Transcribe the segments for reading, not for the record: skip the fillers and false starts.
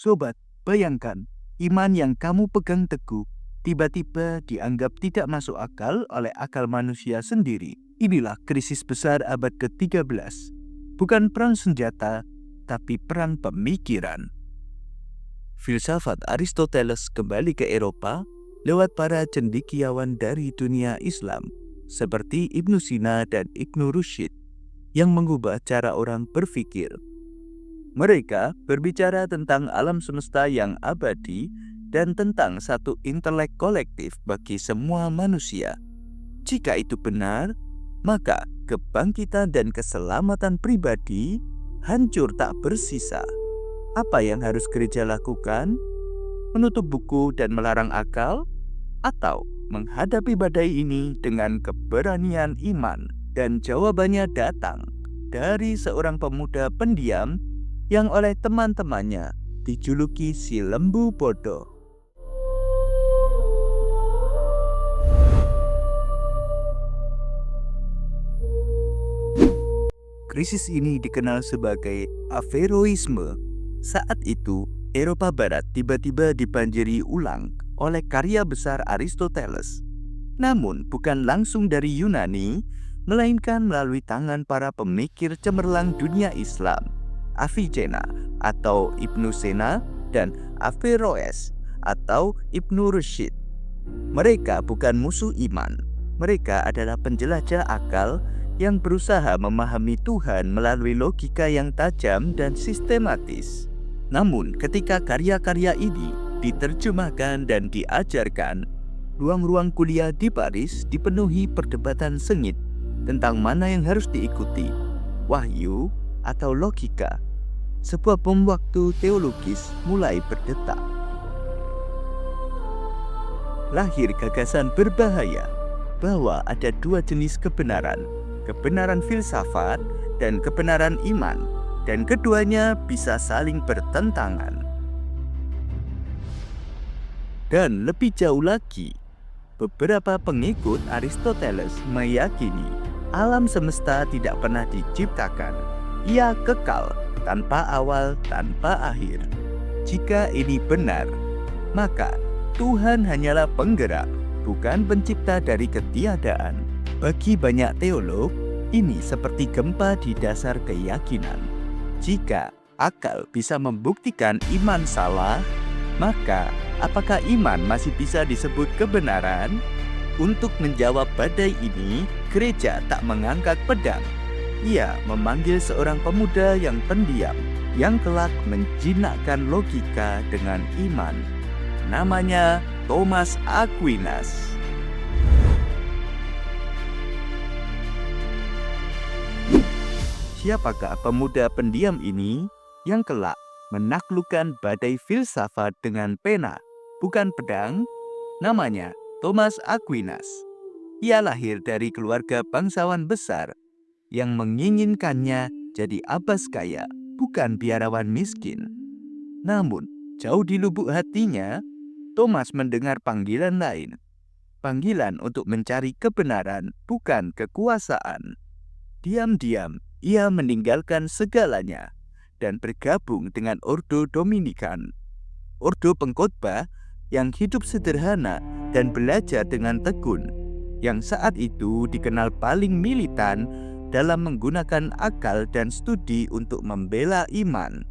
Sobat, bayangkan iman yang kamu pegang teguh tiba-tiba dianggap tidak masuk akal oleh akal manusia sendiri. Inilah krisis besar abad ke-13. Bukan perang senjata, tapi perang pemikiran. Filsafat Aristoteles kembali ke Eropa lewat para cendekiawan dari dunia Islam seperti Ibnu Sina dan Ibnu Rushd yang mengubah cara orang berpikir. Mereka berbicara tentang alam semesta yang abadi dan tentang satu intelek kolektif bagi semua manusia. Jika itu benar, maka kebangkitan dan keselamatan pribadi hancur tak bersisa. Apa yang harus gereja lakukan? Menutup buku dan melarang akal? Atau menghadapi badai ini dengan keberanian iman? Dan jawabannya datang dari seorang pemuda pendiam yang oleh teman-temannya dijuluki si lembu bodoh. Krisis ini dikenal sebagai Averroisme. Saat itu, Eropa Barat tiba-tiba dibanjiri ulang oleh karya besar Aristoteles. Namun, bukan langsung dari Yunani, melainkan melalui tangan para pemikir cemerlang dunia Islam, Avicenna atau Ibnu Sina dan Averroes atau Ibnu Rushd. Mereka bukan musuh iman. Mereka adalah penjelajah akal yang berusaha memahami Tuhan melalui logika yang tajam dan sistematis. Namun, ketika karya-karya ini diterjemahkan dan diajarkan, ruang-ruang kuliah di Paris dipenuhi perdebatan sengit tentang mana yang harus diikuti, wahyu atau logika. Sebuah bom waktu teologis mulai berdetak. Lahir gagasan berbahaya bahwa ada dua jenis kebenaran, kebenaran filsafat dan kebenaran iman, dan keduanya bisa saling bertentangan. Dan lebih jauh lagi, beberapa pengikut Aristoteles meyakini alam semesta tidak pernah diciptakan. Ia kekal, tanpa awal, tanpa akhir. Jika ini benar, maka Tuhan hanyalah penggerak, bukan pencipta dari ketiadaan. Bagi banyak teolog, ini seperti gempa di dasar keyakinan. Jika akal bisa membuktikan iman salah, maka apakah iman masih bisa disebut kebenaran? Untuk menjawab badai ini, gereja tak mengangkat pedang. Ia memanggil seorang pemuda yang pendiam, yang kelak menjinakkan logika dengan iman. Namanya Thomas Aquinas. Siapakah pemuda pendiam ini yang kelak menaklukkan badai filsafat dengan pena, bukan pedang? Namanya Thomas Aquinas. Ia lahir dari keluarga bangsawan besar yang menginginkannya jadi abbas kaya, bukan biarawan miskin. Namun, jauh di lubuk hatinya, Thomas mendengar panggilan lain. Panggilan untuk mencari kebenaran, bukan kekuasaan. Diam-diam, ia meninggalkan segalanya dan bergabung dengan Ordo Dominikan, ordo pengkhotbah yang hidup sederhana dan belajar dengan tekun, yang saat itu dikenal paling militan dalam menggunakan akal dan studi untuk membela iman.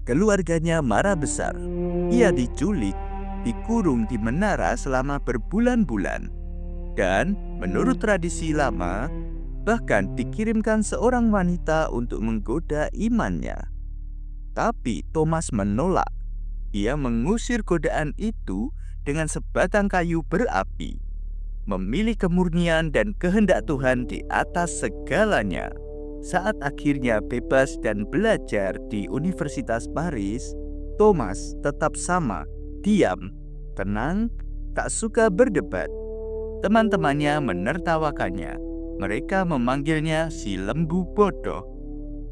Keluarganya marah besar. Ia diculik, dikurung di menara selama berbulan-bulan, dan menurut tradisi lama, bahkan dikirimkan seorang wanita untuk menggoda imannya. Tapi Thomas menolak. Ia mengusir godaan itu dengan sebatang kayu berapi, memilih kemurnian dan kehendak Tuhan di atas segalanya. Saat akhirnya bebas dan belajar di Universitas Paris, Thomas tetap sama, diam, tenang, tak suka berdebat. Teman-temannya menertawakannya. Mereka memanggilnya si lembu bodoh.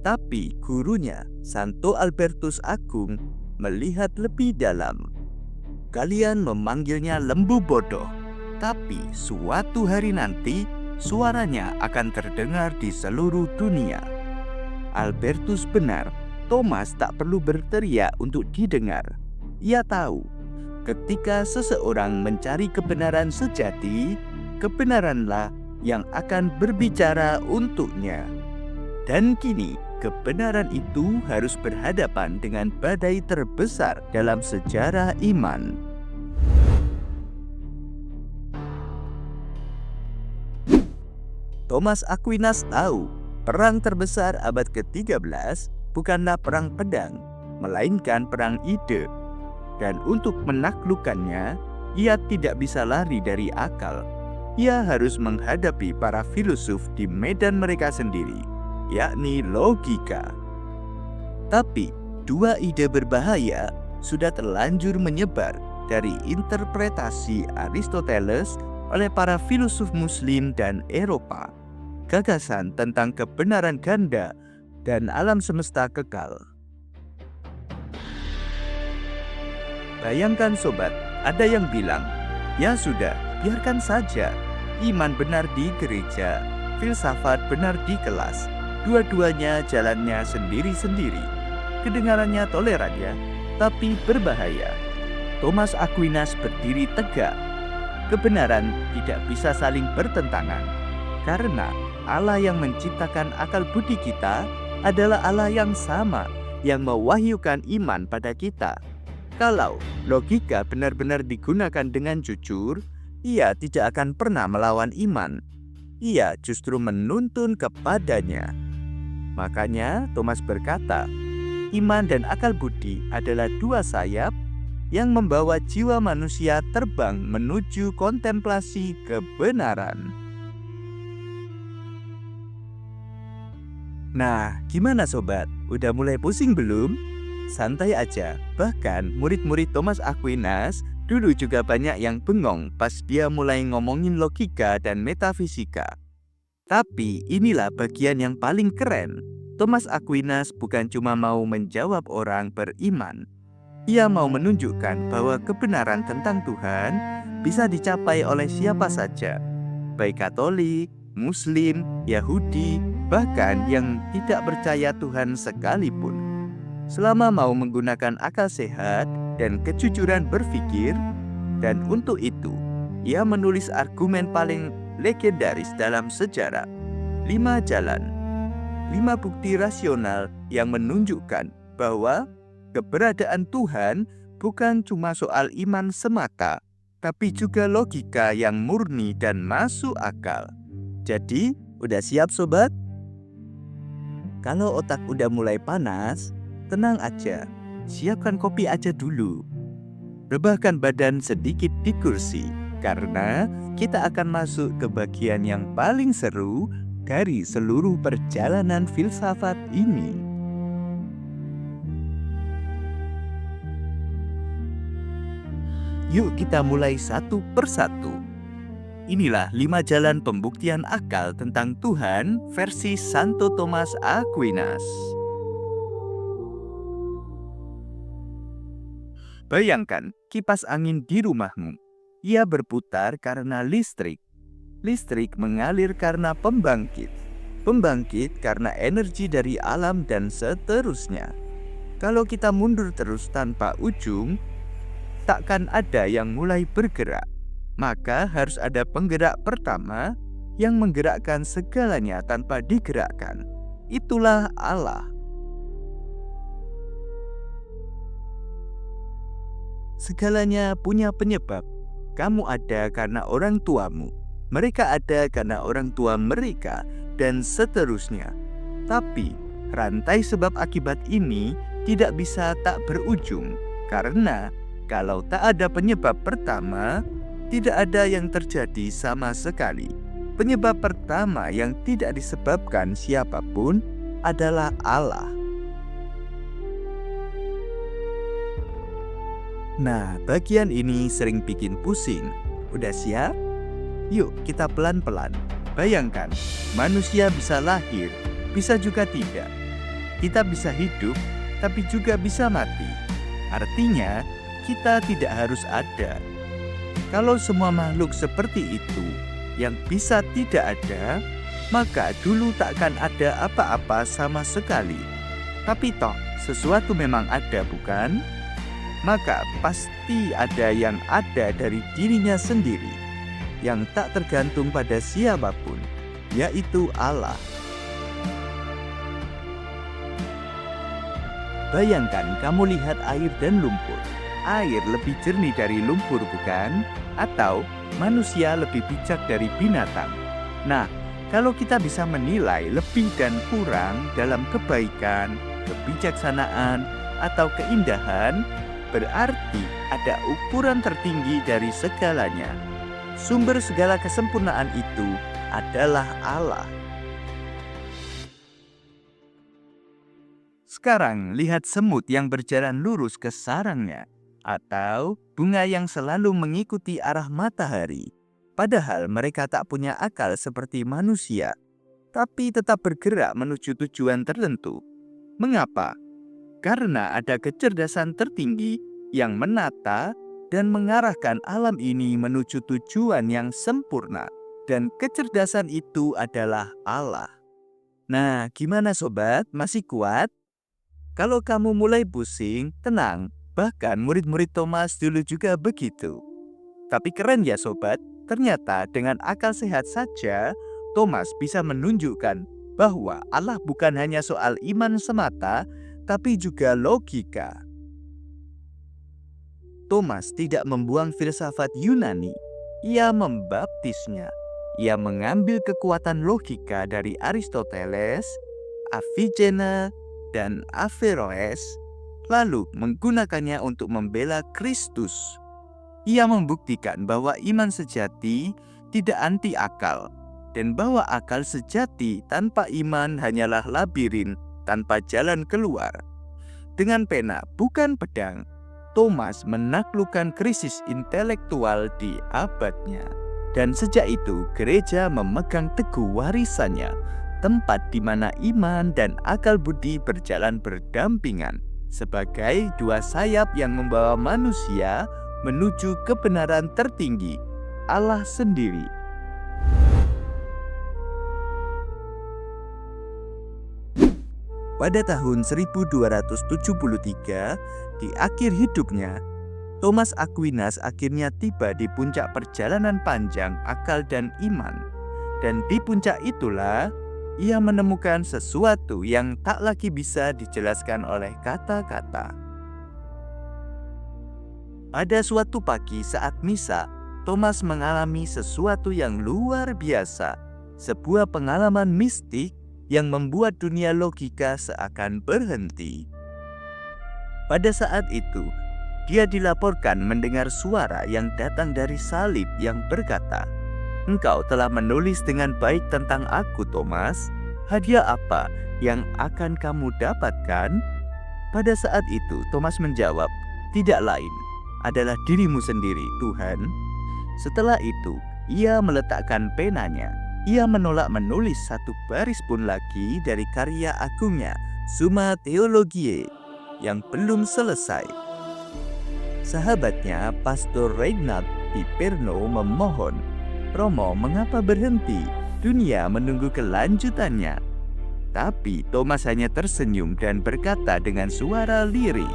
Tapi gurunya, Santo Albertus Agung, melihat lebih dalam. Kalian memanggilnya lembu bodoh, tapi suatu hari nanti suaranya akan terdengar di seluruh dunia. Albertus benar, Thomas tak perlu berteriak untuk didengar. Ia tahu, ketika seseorang mencari kebenaran sejati, kebenaranlah yang akan berbicara untuknya. Dan kini, kebenaran itu harus berhadapan dengan badai terbesar dalam sejarah iman. Thomas Aquinas tahu, perang terbesar abad ke-13 bukanlah perang pedang, melainkan perang ide. Dan untuk menaklukkannya, ia tidak bisa lari dari akal. Ia harus menghadapi para filosof di medan mereka sendiri, yakni logika. Tapi, dua ide berbahaya sudah terlanjur menyebar dari interpretasi Aristoteles oleh para filosof Muslim dan Eropa. Gagasan tentang kebenaran ganda dan alam semesta kekal. Bayangkan sobat, ada yang bilang, ya sudah, biarkan saja. Iman benar di gereja, filsafat benar di kelas. Dua-duanya jalannya sendiri-sendiri. Kedengarannya toleran ya, tapi berbahaya. Thomas Aquinas berdiri tegak. Kebenaran tidak bisa saling bertentangan. Karena Allah yang menciptakan akal budi kita adalah Allah yang sama, yang mewahyukan iman pada kita. Kalau logika benar-benar digunakan dengan jujur, ia tidak akan pernah melawan iman. Ia justru menuntun kepadanya. Makanya Thomas berkata, iman dan akal budi adalah dua sayap yang membawa jiwa manusia terbang menuju kontemplasi kebenaran. Nah, gimana sobat? Udah mulai pusing belum? Santai aja, bahkan murid-murid Thomas Aquinas dulu juga banyak yang bengong pas dia mulai ngomongin logika dan metafisika. Tapi inilah bagian yang paling keren. Thomas Aquinas bukan cuma mau menjawab orang beriman. Ia mau menunjukkan bahwa kebenaran tentang Tuhan bisa dicapai oleh siapa saja, baik Katolik, Muslim, Yahudi, bahkan yang tidak percaya Tuhan sekalipun. Selama mau menggunakan akal sehat dan kejujuran berpikir, dan untuk itu, ia menulis argumen paling legendaris dalam sejarah. 5 jalan, 5 bukti rasional yang menunjukkan bahwa keberadaan Tuhan bukan cuma soal iman semata, tapi juga logika yang murni dan masuk akal. Jadi, udah siap sobat? Kalau otak udah mulai panas, tenang aja, siapkan kopi aja dulu. Rebahkan badan sedikit di kursi, karena kita akan masuk ke bagian yang paling seru dari seluruh perjalanan filsafat ini. Yuk kita mulai satu persatu. Inilah 5 jalan pembuktian akal tentang Tuhan versi Santo Thomas Aquinas. Bayangkan kipas angin di rumahmu. Ia berputar karena listrik. Listrik mengalir karena pembangkit. Pembangkit karena energi dari alam dan seterusnya. Kalau kita mundur terus tanpa ujung, takkan ada yang mulai bergerak. Maka harus ada penggerak pertama yang menggerakkan segalanya tanpa digerakkan. Itulah Allah. Segalanya punya penyebab. Kamu ada karena orang tuamu. Mereka ada karena orang tua mereka, dan seterusnya. Tapi, rantai sebab akibat ini tidak bisa tak berujung. Karena, kalau tak ada penyebab pertama, tidak ada yang terjadi sama sekali. Penyebab pertama yang tidak disebabkan siapapun adalah Allah. Nah, bagian ini sering bikin pusing. Udah siap? Yuk kita pelan-pelan. Bayangkan, manusia bisa lahir, bisa juga tidak. Kita bisa hidup, tapi juga bisa mati. Artinya, kita tidak harus ada. Kalau semua makhluk seperti itu, yang bisa tidak ada, maka dulu takkan ada apa-apa sama sekali. Tapi toh, sesuatu memang ada, bukan? Maka pasti ada yang ada dari dirinya sendiri, yang tak tergantung pada siapapun, yaitu Allah. Bayangkan kamu lihat air dan lumpur. Air lebih jernih dari lumpur, bukan? Atau manusia lebih bijak dari binatang. Nah, kalau kita bisa menilai lebih dan kurang dalam kebaikan, kebijaksanaan, atau keindahan, berarti ada ukuran tertinggi dari segalanya. Sumber segala kesempurnaan itu adalah Allah. Sekarang lihat semut yang berjalan lurus ke sarangnya, atau bunga yang selalu mengikuti arah matahari. Padahal mereka tak punya akal seperti manusia, tapi tetap bergerak menuju tujuan tertentu. Mengapa? Karena ada kecerdasan tertinggi yang menata dan mengarahkan alam ini menuju tujuan yang sempurna. Dan kecerdasan itu adalah Allah. Nah, gimana sobat? Masih kuat? Kalau kamu mulai pusing, tenang. Bahkan murid-murid Thomas dulu juga begitu. Tapi keren ya sobat, ternyata dengan akal sehat saja, Thomas bisa menunjukkan bahwa Allah bukan hanya soal iman semata, tapi juga logika. Thomas tidak membuang filsafat Yunani, ia membaptisnya. Ia mengambil kekuatan logika dari Aristoteles, Avicenna, dan Averroes, lalu menggunakannya untuk membela Kristus. Ia membuktikan bahwa iman sejati tidak anti akal, dan bahwa akal sejati tanpa iman hanyalah labirin tanpa jalan keluar. Dengan pena, bukan pedang, Thomas menaklukkan krisis intelektual di abadnya. Dan sejak itu, gereja memegang teguh warisannya, tempat di mana iman dan akal budi berjalan berdampingan sebagai dua sayap yang membawa manusia menuju kebenaran tertinggi, Allah sendiri. Pada tahun 1273, di akhir hidupnya, Thomas Aquinas akhirnya tiba di puncak perjalanan panjang akal dan iman. Dan di puncak itulah ia menemukan sesuatu yang tak lagi bisa dijelaskan oleh kata-kata. Pada suatu pagi saat misa, Thomas mengalami sesuatu yang luar biasa, sebuah pengalaman mistik yang membuat dunia logika seakan berhenti. Pada saat itu, dia dilaporkan mendengar suara yang datang dari salib yang berkata, "Engkau telah menulis dengan baik tentang aku, Thomas. Hadiah apa yang akan kamu dapatkan?" Pada saat itu, Thomas menjawab, "Tidak lain adalah dirimu sendiri, Tuhan." Setelah itu, ia meletakkan penanya. Ia menolak menulis satu baris pun lagi dari karya agungnya, Summa Theologiae, yang belum selesai. Sahabatnya, Pastor Reinhard di Perno memohon, "Romo, mengapa berhenti? Dunia menunggu kelanjutannya." Tapi Thomas hanya tersenyum dan berkata dengan suara lirih,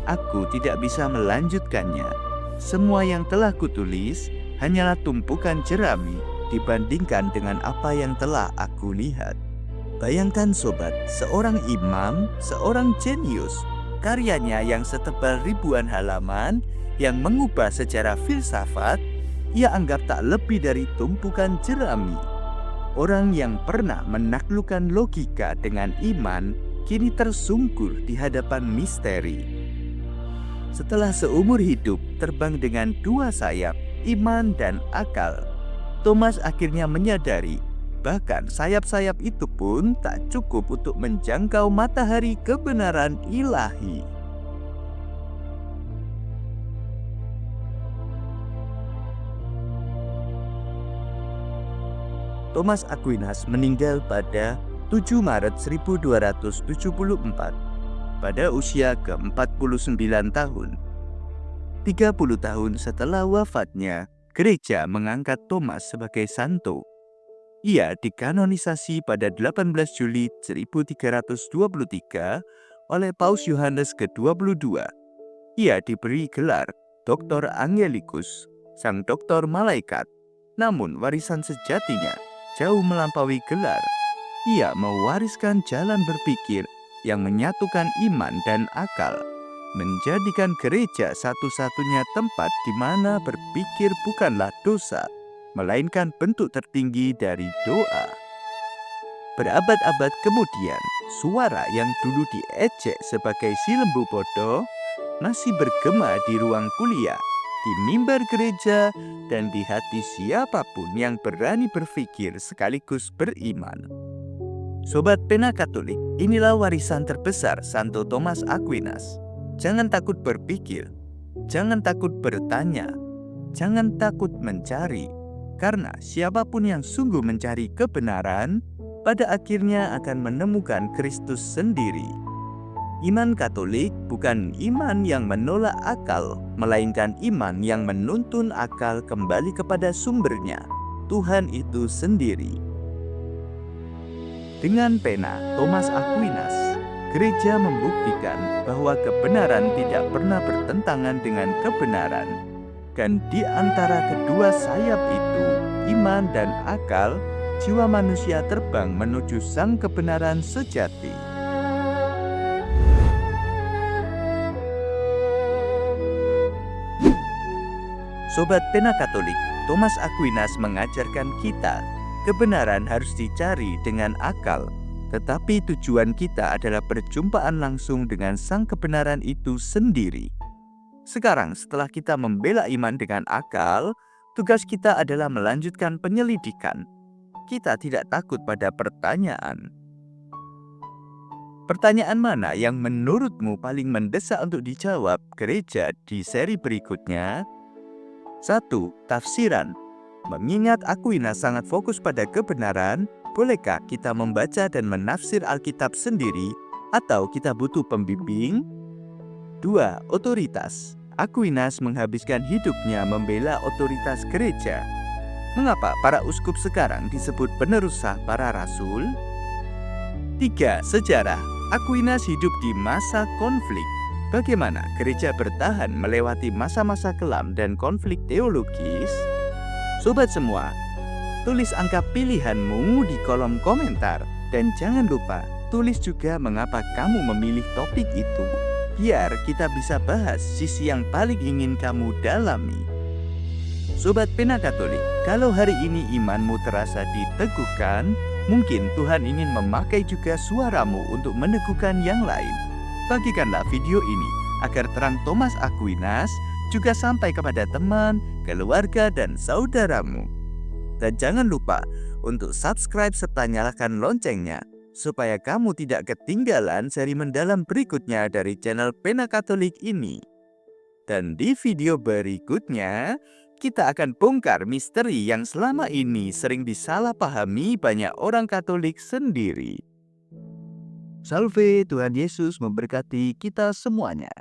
"Aku tidak bisa melanjutkannya. Semua yang telah kutulis hanyalah tumpukan jerami dibandingkan dengan apa yang telah aku lihat." Bayangkan sobat, seorang imam, seorang jenius, karyanya yang setebal ribuan halaman, yang mengubah sejarah filsafat, ia anggap tak lebih dari tumpukan jerami. Orang yang pernah menaklukkan logika dengan iman, kini tersungkur di hadapan misteri. Setelah seumur hidup terbang dengan dua sayap, iman dan akal, Thomas akhirnya menyadari bahkan sayap-sayap itu pun tak cukup untuk menjangkau matahari kebenaran ilahi. Thomas Aquinas meninggal pada 7 Maret 1274 pada usia ke-49 tahun. 30 tahun setelah wafatnya, gereja mengangkat Thomas sebagai santo. Ia dikanonisasi pada 18 Juli 1323 oleh Paus Yohanes ke-22. Ia diberi gelar Doktor Angelicus, sang doktor malaikat. Namun warisan sejatinya jauh melampaui gelar. Ia mewariskan jalan berpikir yang menyatukan iman dan akal, menjadikan gereja satu-satunya tempat di mana berpikir bukanlah dosa, melainkan bentuk tertinggi dari doa. Berabad-abad kemudian, suara yang dulu diejek sebagai si lembu bodoh masih bergema di ruang kuliah, di mimbar gereja, dan di hati siapapun yang berani berpikir sekaligus beriman. Sobat Pena Katolik, inilah warisan terbesar Santo Thomas Aquinas. Jangan takut berpikir, jangan takut bertanya, jangan takut mencari, karena siapapun yang sungguh mencari kebenaran, pada akhirnya akan menemukan Kristus sendiri. Iman Katolik bukan iman yang menolak akal, melainkan iman yang menuntun akal kembali kepada sumbernya, Tuhan itu sendiri. Dengan pena Thomas Aquinas, gereja membuktikan bahwa kebenaran tidak pernah bertentangan dengan kebenaran. Dan di antara kedua sayap itu, iman dan akal, jiwa manusia terbang menuju sang kebenaran sejati. Sobat Pena Katolik, Thomas Aquinas mengajarkan kita, kebenaran harus dicari dengan akal, tetapi tujuan kita adalah perjumpaan langsung dengan sang kebenaran itu sendiri. Sekarang setelah kita membela iman dengan akal, tugas kita adalah melanjutkan penyelidikan. Kita tidak takut pada pertanyaan. Pertanyaan mana yang menurutmu paling mendesak untuk dijawab gereja di seri berikutnya? 1. Tafsiran. Mengingat Aquinas sangat fokus pada kebenaran, bolehkah kita membaca dan menafsir Alkitab sendiri atau kita butuh pembimbing? 2. Otoritas. Aquinas menghabiskan hidupnya membela otoritas gereja. Mengapa para uskup sekarang disebut penerus sah para rasul? 3. Sejarah. Aquinas hidup di masa konflik. Bagaimana gereja bertahan melewati masa-masa kelam dan konflik teologis? Sobat semua, tulis angka pilihanmu di kolom komentar. Dan jangan lupa, tulis juga mengapa kamu memilih topik itu. Biar kita bisa bahas sisi yang paling ingin kamu dalami. Sobat Pena Katolik, kalau hari ini imanmu terasa diteguhkan, mungkin Tuhan ingin memakai juga suaramu untuk meneguhkan yang lain. Bagikanlah video ini agar terang Thomas Aquinas juga sampai kepada teman, keluarga, dan saudaramu. Dan jangan lupa untuk subscribe serta nyalakan loncengnya, supaya kamu tidak ketinggalan seri mendalam berikutnya dari channel Pena Katolik ini. Dan di video berikutnya, kita akan bongkar misteri yang selama ini sering disalahpahami banyak orang Katolik sendiri. Salve, Tuhan Yesus memberkati kita semuanya.